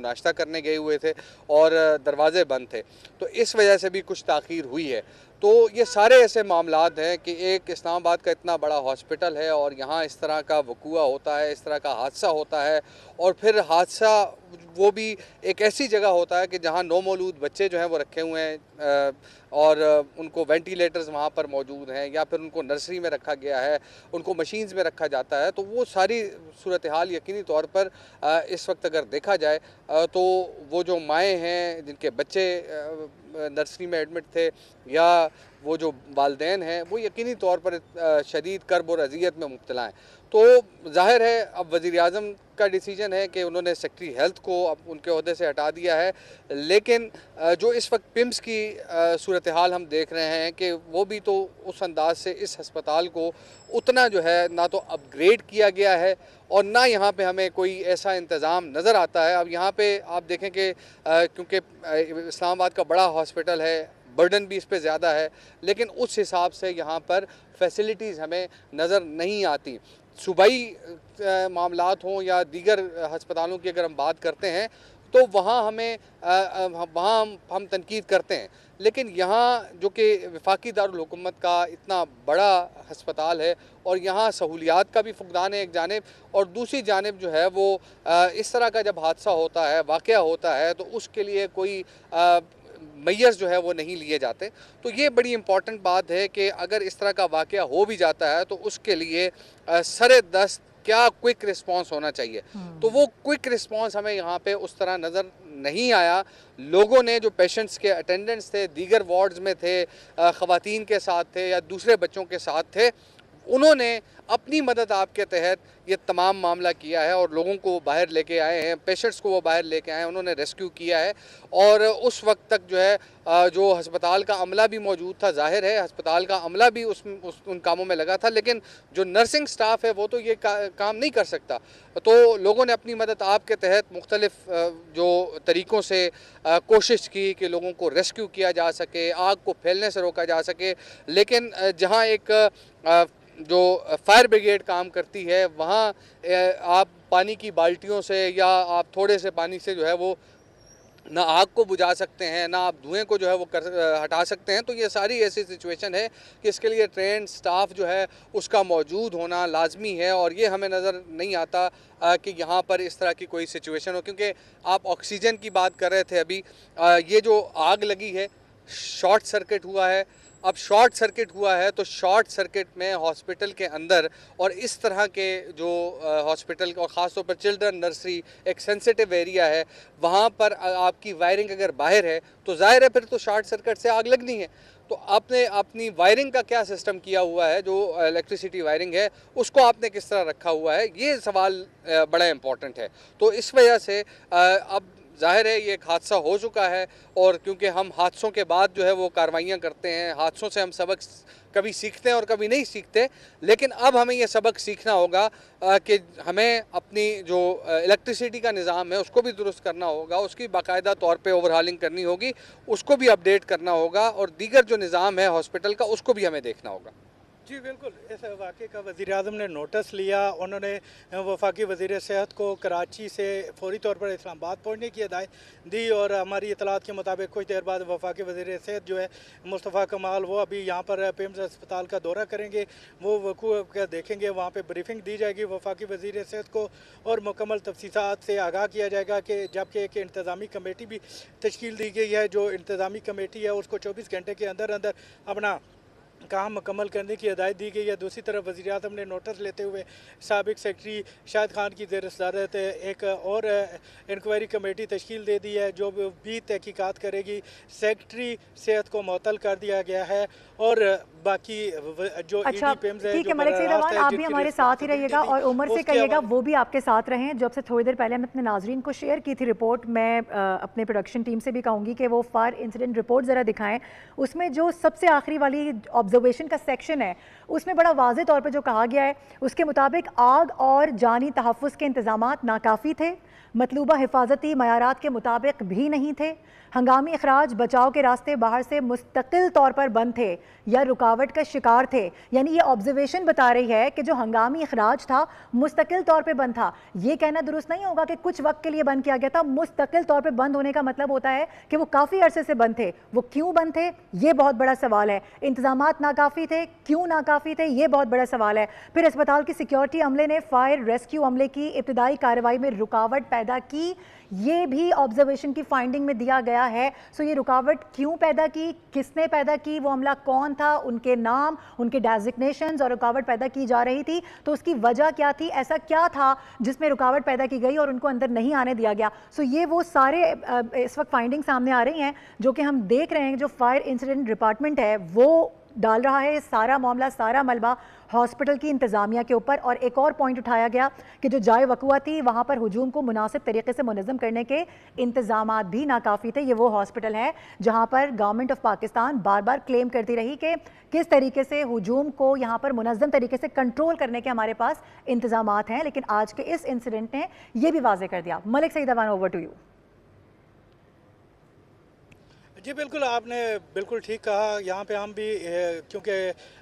नाश्ता करने गए हुए थे और दरवाजे बंद थे, तो इस वजह से भी कुछ ताख़ीर हुई है। तो ये सारे ऐसे मामलात हैं कि एक इस्लामाबाद का इतना बड़ा हॉस्पिटल है और यहाँ इस तरह का वक़ूआ होता है, इस तरह का हादसा होता है, और फिर हादसा वो भी एक ऐसी जगह होता है कि जहाँ नौमौलूद बच्चे जो हैं वो रखे हुए हैं और उनको वेंटिलेटर्स वहाँ पर मौजूद हैं, या फिर उनको नर्सरी में रखा गया है, उनको मशीन्स में रखा जाता है। तो वो सारी सूरत हाल यकीनी तौर पर इस वक्त अगर देखा जाए तो वो जो माएँ हैं जिनके बच्चे नर्सरी में एडमिट थे, या वो जो वालिदैन हैं, वो यकीनी तौर पर शदीद कर्ब और अज़ियत में मुब्तला हैं। तो ज़ाहिर है अब वज़ीर-ए-आज़म का डिसीजन है कि उन्होंने सेक्रेटरी हेल्थ को अब उनके ओहदे से हटा दिया है, लेकिन जो इस वक्त पिम्स की सूरत हाल हम देख रहे हैं कि वो भी तो उस अंदाज से इस हस्पताल को उतना जो है ना तो अपग्रेड किया गया है और ना यहाँ पे हमें कोई ऐसा इंतज़ाम नज़र आता है। अब यहाँ पे आप देखें कि क्योंकि इस्लामाबाद का बड़ा हॉस्पिटल है, बर्डन भी इस पे ज़्यादा है, लेकिन उस हिसाब से यहाँ पर फैसिलिटीज़ हमें नज़र नहीं आती। सूबाई मामलात हों या दीगर हस्पतालों की अगर हम बात करते हैं तो वहाँ हमें वहाँ हम तनकीद करते हैं, लेकिन यहाँ जो कि वफाकी दारुल हुकूमत का इतना बड़ा हस्पताल है और यहाँ सहूलियात का भी फुकदान है एक जानिब, और दूसरी जानिब जो है वो इस तरह का जब हादसा होता है, वाक़या होता है, तो उसके लिए कोई मेजर्स जो है वो नहीं लिए जाते। तो ये बड़ी इम्पॉर्टेंट बात है कि अगर इस तरह का वाक़या हो भी जाता है तो उसके लिए सरे दस्त क्या क्विक रिस्पांस होना चाहिए। तो वो क्विक रिस्पांस हमें यहाँ पे उस तरह नज़र नहीं आया। लोगों ने, जो पेशेंट्स के अटेंडेंट्स थे, दीगर वार्ड्स में थे, ख़वातीन के साथ थे या दूसरे बच्चों के साथ थे, उन्होंने अपनी मदद आपके तहत ये तमाम मामला किया है और लोगों को बाहर लेके आए हैं, पेशेंट्स को वो बाहर लेके आए हैं, उन्होंने रेस्क्यू किया है। और उस वक्त तक जो है जो अस्पताल का अमला भी मौजूद था, जाहिर है अस्पताल का अमला भी उन कामों में लगा था, लेकिन जो नर्सिंग स्टाफ है वो तो ये काम नहीं कर सकता। तो लोगों ने अपनी मदद आपके तहत मुख्तलिफ जो तरीक़ों से कोशिश की कि लोगों को रेस्क्यू किया जा सके, आग को फैलने से रोका जा सके। लेकिन जहाँ एक जो फायर ब्रिगेड काम करती है, वहाँ आप पानी की बाल्टियों से या आप थोड़े से पानी से जो है वो ना आग को बुझा सकते हैं, ना आप धुएं को जो है वो हटा सकते हैं। तो ये सारी ऐसी सिचुएशन है कि इसके लिए ट्रेन स्टाफ जो है उसका मौजूद होना लाजमी है, और ये हमें नज़र नहीं आता कि यहाँ पर इस तरह की कोई सिचुएशन हो। क्योंकि आप ऑक्सीजन की बात कर रहे थे अभी, ये जो आग लगी है शॉर्ट सर्किट हुआ है। अब शॉर्ट सर्किट हुआ है तो शॉर्ट सर्किट में हॉस्पिटल के अंदर और इस तरह के जो हॉस्पिटल और ख़ास तौर पर चिल्ड्रन नर्सरी एक सेंसिटिव एरिया है, वहाँ पर आपकी वायरिंग अगर बाहर है तो ज़ाहिर है फिर तो शॉर्ट सर्किट से आग लगनी है। तो आपने अपनी वायरिंग का क्या सिस्टम किया हुआ है, जो इलेक्ट्रिसिटी वायरिंग है उसको आपने किस तरह रखा हुआ है, ये सवाल बड़ा इम्पॉर्टेंट है। तो इस वजह से अब ज़ाहिर है ये एक हादसा हो चुका है, और क्योंकि हम हादसों के बाद जो है वो कार्रवाइयाँ करते हैं, हादसों से हम सबक कभी सीखते हैं और कभी नहीं सीखते, लेकिन अब हमें ये सबक सीखना होगा कि हमें अपनी जो इलेक्ट्रिसिटी का निज़ाम है उसको भी दुरुस्त करना होगा, उसकी बाकायदा तौर पे ओवरहालिंग करनी होगी, उसको भी अपडेट करना होगा, और दीगर जो निज़ाम है हॉस्पिटल का उसको भी हमें देखना होगा। जी बिल्कुल, इस वाक़े का वज़ीर-ए-आज़म ने नोटिस लिया। उन्होंने वफाकी वज़ीर सेहत को कराची से फ़ौरी तौर पर इस्लामाबाद पहुँचने की हिदायत दी, और हमारी इतलात के मुताबिक कुछ देर बाद वफाकी वज़ीर सेहत जो है मुस्तफ़ा कमाल, वो अभी यहाँ पर पिम्स अस्पताल का दौरा करेंगे, वो वक़ूअ देखेंगे, वहाँ पर ब्रीफिंग दी जाएगी वफाकी वज़ीर सेहत को, और मुकम्मल तफ़सीलात से आगाह किया जाएगा। कि जबकि एक इंतज़ामी कमेटी भी तश्कील दी गई है, जो इंतज़ामी कमेटी है उसको 24 घंटे के अंदर अंदर अपना काम मुकम्मल करने की हिदायत दी गई है। दूसरी तरफ वज़ीर-ए-आज़म ने नोटिस लेते हुए साबिक़ सेक्रेटरी शाहिद खान की ज़ेर सदारत एक और इंक्वायरी कमेटी तश्कील दे दी है, जो भी तहकीकात करेगी। सेक्रेटरी सेहत को मुअत्तल कर दिया गया है, और बाकी जो अच्छा, ठीक है मलिक सईद अमान, आप भी हमारे साथ ही रहिएगा और उमर से कहिएगा वो भी आपके साथ रहें। जब से थोड़ी देर पहले हमने अपने नाजरीन को शेयर की थी रिपोर्ट, मैं अपने प्रोडक्शन टीम से भी कहूँगी कि वो फायर इंसिडेंट रिपोर्ट ज़रा दिखाएं। उसमें जो सबसे आखिरी वाली ऑब्जर्वेशन का सेक्शन है उसमें बड़ा वाज़े तौर पर जो कहा गया है उसके मुताबिक आग और जानी तहफ़्फ़ुज़ के इंतज़ामात नाकाफ़ी थे, मतलूबा हिफाजती मयारात के मुताबिक भी नहीं थे। हंगामी अखराज बचाव के रास्ते बाहर से मुस्तकिल तौर पर बंद थे या रुकावट का शिकार थे। यानी ये ऑब्जर्वेशन बता रही है कि जो हंगामी अखराज था मुस्तकिल तौर पे बंद था। ये कहना दुरुस्त नहीं होगा कि कुछ वक्त के लिए बंद किया गया था। मुस्तकिल तौर पे बंद होने का मतलब होता है कि वो काफ़ी अरसे से बंद थे। वो क्यों बंद थे, ये बहुत बड़ा सवाल है। इंतजामात नाकाफ़ी थे, क्यों नाकाफ़ी थे, ये बहुत बड़ा सवाल है। फिर अस्पताल की सिक्योरिटी अमले ने फायर रेस्क्यू अमले की इब्तदाई कार्रवाई में रुकावट पैदा की, ये भी ऑब्जर्वेशन की फाइंडिंग में दिया गया है। सो ये रुकावट क्यों पैदा की, किसने पैदा की, वो अमला कौन था, उनके नाम, उनके डेजिग्नेशंस और रुकावट पैदा की जा रही थी तो उसकी वजह क्या थी, ऐसा क्या था जिसमें रुकावट पैदा की गई और उनको अंदर नहीं आने दिया गया। सो ये वो सारे इस वक्त फाइंडिंग सामने आ रही हैं जो कि हम देख रहे हैं। जो फायर इंसिडेंट डिपार्टमेंट है वो डाल रहा है सारा मामला, सारा मलबा हॉस्पिटल की इंतज़ामिया के ऊपर। और एक और पॉइंट उठाया गया कि जो जाए वकुआ थी वहाँ पर हुजूम को मुनासिब तरीके से मुनज़्ज़म करने के इंतज़ामात भी नाकाफ़ी थे। ये वो हॉस्पिटल है जहाँ पर government of Pakistan bar bar claim करती रही कि किस तरीके से हुजूम को यहाँ पर मुनज़्ज़म तरीके से कंट्रोल करने के हमारे पास इंतज़ामात हैं। लेकिन आज के इस इंसिडेंट ने यह भी वाज़ेह कर दिया। Malik Saeed Awan, over to you. जी बिल्कुल, आपने बिल्कुल ठीक कहा। यहाँ पे हम भी क्योंकि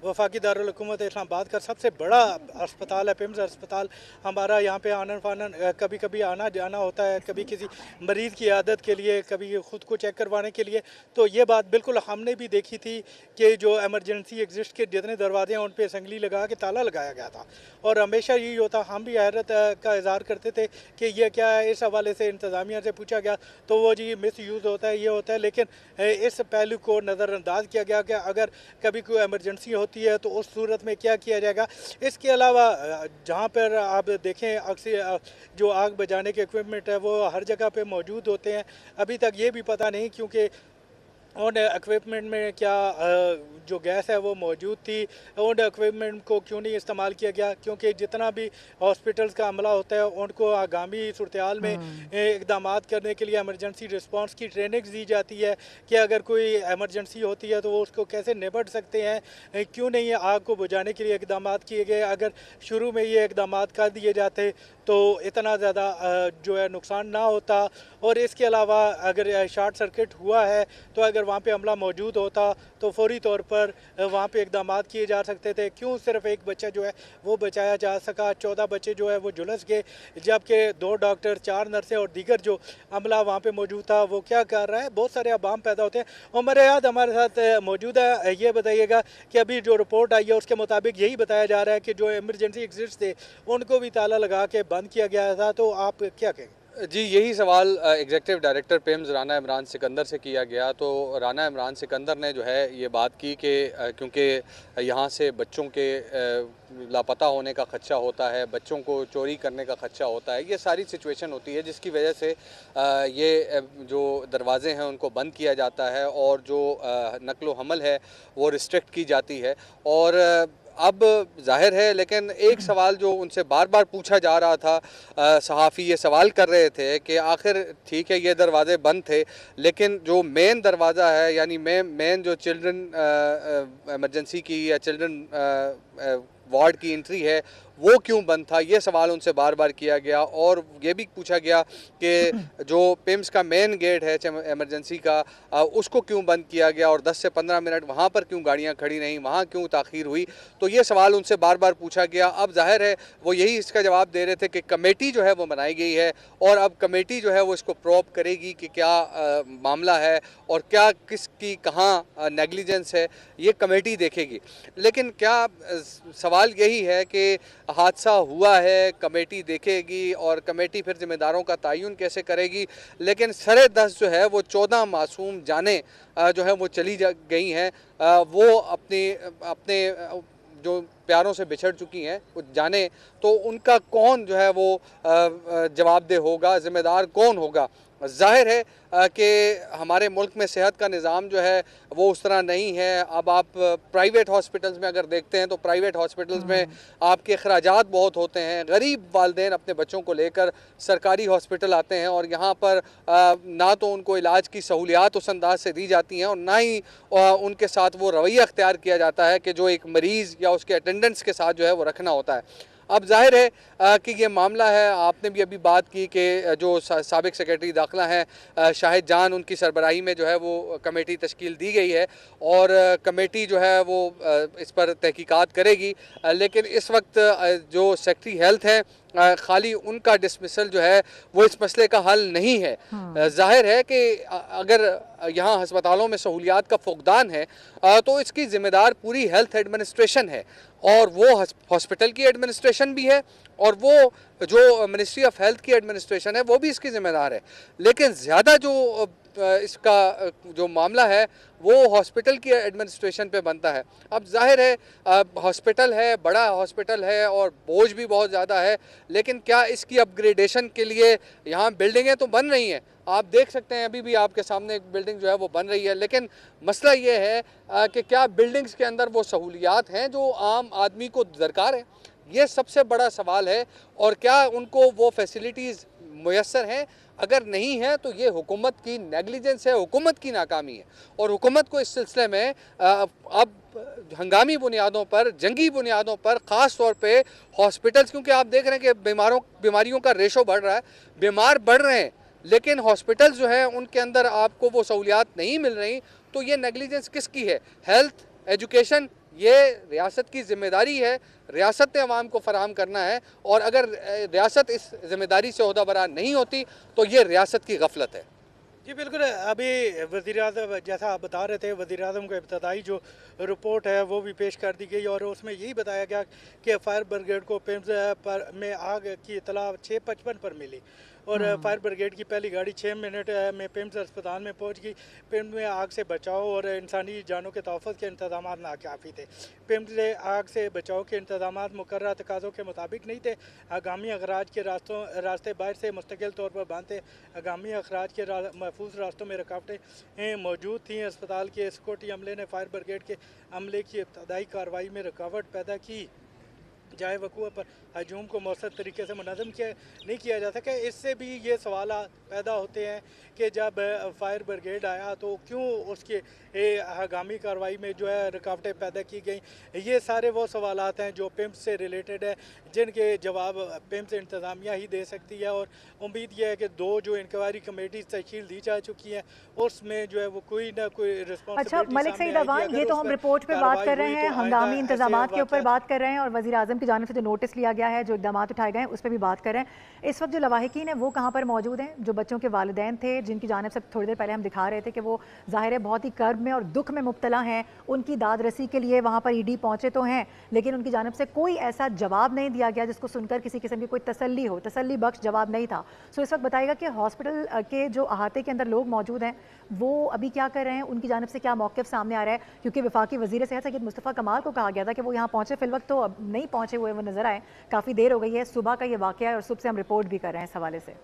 वफाकी दारुल हुकूमत इस्लामाबाद का सबसे बड़ा अस्पताल है पिम्स अस्पताल हमारा, यहाँ पे आनन फानन कभी कभी आना जाना होता है, कभी किसी मरीज़ की आदत के लिए, कभी ख़ुद को चेक करवाने के लिए। तो ये बात बिल्कुल हमने भी देखी थी कि जो एमरजेंसी एग्जिस्ट के जितने दरवाजे हैं उन पर संगली लगा के ताला लगाया गया था। और हमेशा यही होता, हम भी हैरत का इज़हार करते थे कि ये क्या है। इस हवाले से इंतज़ामिया से पूछा गया तो वो जी मिस यूज़ होता है, ये होता है। लेकिन इस पहलू को नज़रअंदाज किया गया कि अगर कभी कोई एमरजेंसी होती है तो उस सूरत में क्या किया जाएगा। इसके अलावा जहाँ पर आप देखें अक्सर जो आग बुझाने के इक्विपमेंट है वो हर जगह पे मौजूद होते हैं। अभी तक ये भी पता नहीं क्योंकि उन इक्विपमेंट में क्या जो गैस है वो मौजूद थी, उन इक्विपमेंट को क्यों नहीं इस्तेमाल किया गया। क्योंकि जितना भी हॉस्पिटल्स का अमला होता है उनको आगामी सूरत-ए-हाल में इकदाम करने के लिए एमरजेंसी रिस्पांस की ट्रेनिंग दी जाती है कि अगर कोई एमरजेंसी होती है तो वो उसको कैसे निपट सकते हैं। क्यों नहीं आग को बुझाने के लिए इकदाम किए गए। अगर शुरू में ये इकदाम कर दिए जाते तो इतना ज़्यादा जो है नुकसान ना होता। और इसके अलावा अगर शॉर्ट सर्किट हुआ है तो अगर वहाँ पे अमला मौजूद होता तो फौरी तौर पर वहाँ पे इकदाम किए जा सकते थे। क्यों सिर्फ एक बच्चा जो है वो बचाया जा सका, 14 बच्चे जो है वो झुलस गए, जबकि 2 डॉक्टर, 4 नर्सें और दीगर जो अमला वहाँ पे मौजूद था वो क्या कर रहा है। बहुत सारे अबाम पैदा होते हैं। उमर याद हमारे साथ मौजूद है, ये बताइएगा कि अभी जो रिपोर्ट आई है उसके मुताबिक यही बताया जा रहा है कि जो एमरजेंसी एग्जिस्ट थे उनको भी ताला लगा के बंद किया गया था। तो आप क्या कहेंगे? जी, यही सवाल executive director PIMS Rana Imran Sikandar से किया गया। तो राना इमरान सिकंदर ने जो है ये बात की कि क्योंकि यहाँ से बच्चों के लापता होने का खदशा होता है, बच्चों को चोरी करने का खदशा होता है, ये सारी सिचुएशन होती है जिसकी वजह से ये जो दरवाज़े हैं उनको बंद किया जाता है और जो नकलो हमल है वो रिस्ट्रिक्ट की जाती है। और अब जाहिर है, लेकिन एक सवाल जो उनसे बार बार पूछा जा रहा था, सहाफ़ी ये सवाल कर रहे थे कि आखिर ठीक है ये दरवाज़े बंद थे लेकिन जो मेन दरवाज़ा है यानी मेन जो चिल्ड्रन इमरजेंसी की या चिल्ड्रन वार्ड की एंट्री है वो क्यों बंद था, ये सवाल उनसे बार बार किया गया। और ये भी पूछा गया कि जो पिम्स का मेन गेट है इमरजेंसी का उसको क्यों बंद किया गया और 10 से 15 मिनट वहाँ पर क्यों गाड़ियाँ खड़ी रहीं, वहाँ क्यों ताख़ीर हुई। तो ये सवाल उनसे बार बार पूछा गया। अब जाहिर है वो यही इसका जवाब दे रहे थे कि कमेटी जो है वो बनाई गई है और अब कमेटी जो है वो इसको प्रोब करेगी कि क्या मामला है और क्या किसकी कहाँ नेग्लिजेंस है, ये कमेटी देखेगी। लेकिन क्या सवाल यही है कि हादसा हुआ है, कमेटी देखेगी और कमेटी फिर जिम्मेदारों का तयन कैसे करेगी। लेकिन सरे दस जो है वो 14 मासूम जानें जो है वो चली गई हैं, वो अपने जो प्यारों से बिछड़ चुकी हैं वो जाने, तो उनका कौन जो है वो जवाबदेह होगा, ज़िम्मेदार कौन होगा। जाहिर है कि हमारे मुल्क में सेहत का निज़ाम जो है वो उस तरह नहीं है। अब आप प्राइवेट हॉस्पिटल्स में अगर देखते हैं तो प्राइवेट हॉस्पिटल्स में आपके अखराजात बहुत होते हैं। गरीब वालिदैन अपने बच्चों को लेकर सरकारी हॉस्पिटल आते हैं और यहाँ पर ना तो उनको इलाज की सहूलियात उस अंदाज से दी जाती हैं और ना ही उनके साथ वो रवैया अख्तियार किया जाता है कि जो एक मरीज़ या उसके अटेंडेंट्स के साथ जो है वो रखना होता है। अब जाहिर है कि ये मामला है, आपने भी अभी बात की कि जो साबिक सेक्रेटरी दाखिला हैं शाहिद जान, उनकी सरबराही में जो है वो कमेटी तश्कील दी गई है और कमेटी जो है वो इस पर तहकीकात करेगी। लेकिन इस वक्त जो सेक्रेटरी हेल्थ हैं खाली उनका डिसमिसल जो है वो इस मसले का हल नहीं है। जाहिर है कि अगर यहाँ अस्पतालों में सहूलियात का फुकदान है तो इसकी जिम्मेदार पूरी हेल्थ एडमिनिस्ट्रेशन है और वो हॉस्पिटल की एडमिनिस्ट्रेशन भी है और वो जो मिनिस्ट्री ऑफ हेल्थ की एडमिनिस्ट्रेशन है वो भी इसकी जिम्मेदार है। लेकिन ज़्यादा जो इसका जो मामला है वो हॉस्पिटल की एडमिनिस्ट्रेशन पे बनता है। अब जाहिर है हॉस्पिटल है, बड़ा हॉस्पिटल है और बोझ भी बहुत ज़्यादा है, लेकिन क्या इसकी अपग्रेडेशन के लिए यहाँ बिल्डिंगें तो बन रही हैं, आप देख सकते हैं अभी भी आपके सामने एक बिल्डिंग जो है वो बन रही है, लेकिन मसला ये है कि क्या बिल्डिंग्स के अंदर वो सहूलियात हैं जो आम आदमी को दरकार है, ये सबसे बड़ा सवाल है। और क्या उनको वो फैसिलिटीज़ मुयस्सर हैं? अगर नहीं है तो ये हुकूमत की नेग्लिजेंस है, हुकूमत की नाकामी है और हुकूमत को इस सिलसिले में अब हंगामी बुनियादों पर, जंगी बुनियादों पर, ख़ास तौर पे हॉस्पिटल्स, क्योंकि आप देख रहे हैं कि बीमारियों का रेशो बढ़ रहा है, बीमार बढ़ रहे हैं, लेकिन हॉस्पिटल्स जो हैं उनके अंदर आपको वो सहूलियात नहीं मिल रही, तो ये नेग्लिजेंस किसकी है? हेल्थ, एजुकेशन, ये रियासत की ज़िम्मेदारी है, रियासत ने अवाम को फराहम करना है और अगर रियासत इस ज़िम्मेदारी से ओहदाबरार नहीं होती तो ये रियासत की गफलत है। जी बिल्कुल, अभी वज़ीर-ए-आज़म जैसा आप बता रहे थे, वज़ीर-ए-आज़म को इब्तदाई जो रिपोर्ट है वो भी पेश कर दी गई और उसमें यही बताया गया कि फायर ब्रिगेड को पिम्स पर में आग की इतला 6:55 पर मिली और फायर ब्रिगेड की पहली गाड़ी 6 मिनट में पिम्स अस्पताल में पहुंच गई। पिम्स में आग से बचाव और इंसानी जानों के तहफ़्फ़ुज़ के इंतज़ाम नाकाफ़ी थे। पिम्स में आग से बचाव के इंतज़ाम मुकर्रर तकाज़ों के मुताबिक नहीं थे। आगामी अखराज के रास्ते बाहर से मुस्तकिल तौर पर बंद थे। आगामी अखराज के महफूज रास्तों में रुकावटें मौजूद थीं। अस्पताल के सिक्योरिटी अमले ने फायर ब्रिगेड के अमले की इब्तदाई कार्रवाई में रुकावट पैदा की, जाए वक़ूअ पर हजूम को मौसर तरीके से मुनज़्ज़म नहीं किया जा सके। इससे भी ये सवाल पैदा होते हैं कि जब फायर ब्रिगेड आया तो क्यों उसके हंगामी कार्रवाई में जो है रुकावटें पैदा की गई। ये सारे वो सवालात हैं जो पिम्स से रिलेटेड है, जिनके जवाब पिम्स इंतज़ामिया ही दे सकती है और उम्मीद यह है कि 2 जो इंक्वायरी कमेटी तश्कील दी जा चुकी हैं उसमें जो है वो कोई ना कोई रिस्पॉन्सिबिलिटी। अच्छा मलिक सईद अवान, ये तो हम रिपोर्ट पे बात कर रहे हैं, हंगामी इंतजामात के ऊपर बात कर रहे हैं और वज़ीर आज़म की जानिब से जो नोटिस लिया गया है, जो इक़दामात उठाए गए हैं उस पर भी बात कर रहे हैं। इस वक्त जो लवाहिकीन है वो कहाँ पर मौजूद हैं? जो बच्चों के वालिदैन थे, जिनकी जानिब से थोड़ी देर पहले हम दिखा रहे थे कि वो ज़ाहिर है बहुत ही कर्ब में और दुख में मुब्तला हैं, उनकी दाद रसी के लिए वहाँ पर ईडी पहुँचे तो हैं, लेकिन उनकी जानिब से कोई ऐसा जवाब नहीं दिया गया जिसको सुनकर किसी किस्म की कोई तसल्ली हो, तसल्ली बख्श जवाब नहीं था। सो इस वक्त बताइएगा कि हॉस्पिटल के जो अहाते के अंदर लोग मौजूद हैं वो अभी क्या कर रहे हैं, उनकी जानिब से क्या मौक़िफ़ सामने आ रहा है? क्योंकि वफाकी वज़ीर सेहत सैयद मुस्तफ़ा कमाल को कहा गया था कि वो यहाँ पहुँचे, फिल वक्त तो अब नहीं पहुँचे हुए वो नज़र आए, काफ़ी देर हो गई है, सुबह का ये वाक़या है और सुबह से हम रिपोर्ट भी कर रहे हैं इस हवाले से।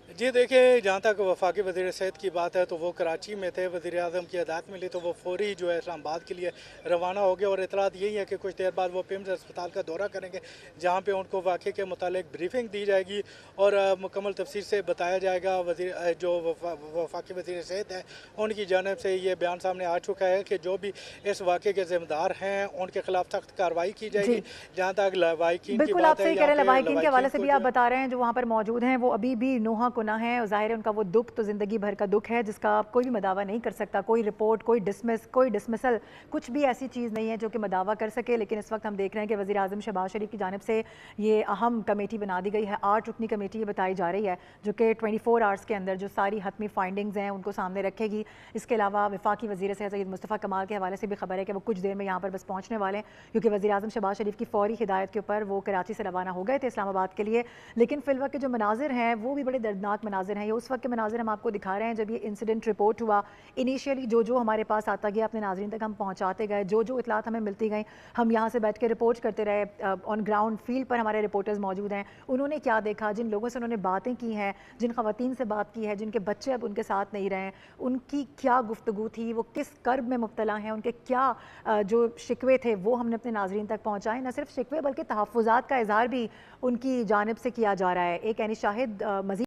जी देखिए, जहाँ तक वफाकी वज़ीर सेहत की बात है तो वो कराची में थे, वज़ीर-ए-आज़म की हिदायत मिली तो वो फौरी जो है इस्लामाबाद के लिए रवाना हो गए और इतलात यही है कि कुछ देर बाद वो पिम्स अस्पताल का दौरा करेंगे, जहाँ पे उनको वाक़े के मुतालिक ब्रीफिंग दी जाएगी और मुकम्मल तफसील से बताया जाएगा। जो वफाकी वज़ीर सेहत है उनकी जानिब से ये बयान सामने आ चुका है कि जो भी इस वाक़े के ज़िम्मेदार हैं उनके खिलाफ सख्त कार्रवाई की जाएगी। जहाँ तक लवाहिकीन की बात है, लवाहिकीन के हवाले से भी आप बता रहे हैं जो वहाँ पर मौजूद हैं वो अभी भी नोहा ना है और ज़ाहिर है उनका वो दुख तो ज़िंदगी भर का दुख है जिसका कोई भी मदावा नहीं कर सकता, कोई रिपोर्ट, कोई डिसमिसल, कुछ भी ऐसी चीज़ नहीं है जो कि मदावा कर सके। लेकिन इस वक्त हम देख रहे हैं कि वज़ीर आज़म शहबाज शरीफ की जानिब से ये अहम कमेटी बना दी गई है, 8 रुकनी कमेटी ये बताई जा रही है जो कि 24 आवर्स के अंदर जो सारी हतमी फाइंडिंग्स हैं उनको सामने रखेगी। इसके अलावा वफाकी वज़ीर सेहत सैयद मुस्तफ़ा कमाल के हवाले से भी खबर है कि वो कुछ देर में यहाँ पर बस पहुँचने वाले हैं, क्योंकि वज़ीर आज़म शहबाज शरीफ की फौरी हिदायत के ऊपर वो कराची से रवाना हो गए थे इस्लामाबाद के लिए। लेकिन फिलवक्त के जो मनाजिर हैं वो भी बड़े दर्दनाक मनाजिर हैं। ये उस वक्त के मनाजिर हम आपको दिखा रहे हैं जब ये इंसिडेंट रिपोर्ट हुआ। इनिशियली जो हमारे पास आता गया अपने नाज़रीन तक हम पहुँचाते गए, जो इतलात हमें मिलती गई हम यहाँ से बैठ के रिपोर्ट करते रहे। ऑन ग्राउंड फील्ड पर हमारे रिपोर्टर्स मौजूद हैं, उन्होंने क्या देखा, जिन लोगों से उन्होंने बातें की हैं, जिन ख़वातीन से बात की है, जिनके बच्चे अब उनके साथ नहीं रहे, उनकी क्या गुफ्तगू थी, वो किस कर्ब में मुब्तला हैं, उनके क्या जो शिकवे थे वो हमने अपने नाज़रीन तक पहुँचाए। न सिर्फ शिकवे बल्कि तहफ़्फ़ुज़ात का इज़हार भी उनकी जानिब से किया जा रहा है। एक यानी शाहिद मज़ीद